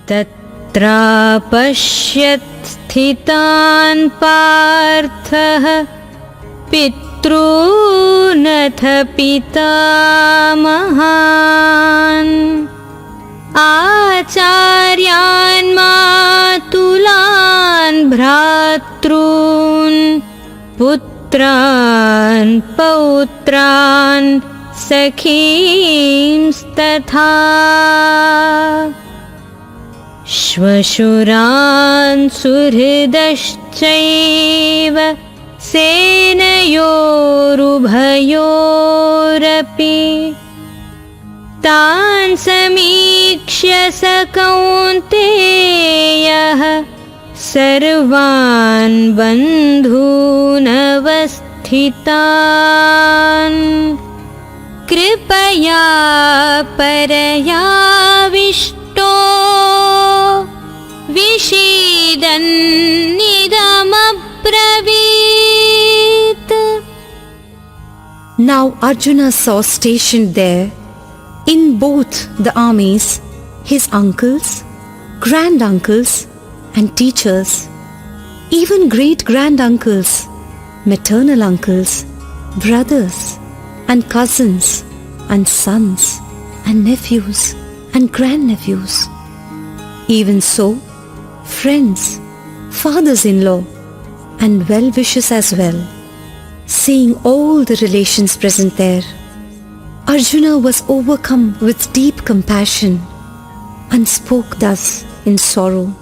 तत्रापश्यत् स्थितान् पार्थः पितॄनथ पितामहान् आचार्यान् मातुलान् भ्रातॄन् पुत्रान् पौत्रान् सखींस्तथा श्वशुरान् सुहृदश्चैव सेनयोरुभयोरपि तान् समीक्ष्य स कौन्तेयः सर्वान् बन्धूनवस्थितान् कृपया परयाविष्टो विषीदन्निदमब्रवीत्. Now Arjuna saw stationed there in both the armies his uncles, granduncles and teachers, even great-granduncles, maternal uncles, brothers and cousins and sons and nephews and grandnephews. Even so, friends, fathers-in-law and well-wishers as well. Seeing all the relations present there, Arjuna was overcome with deep compassion and spoke thus in sorrow.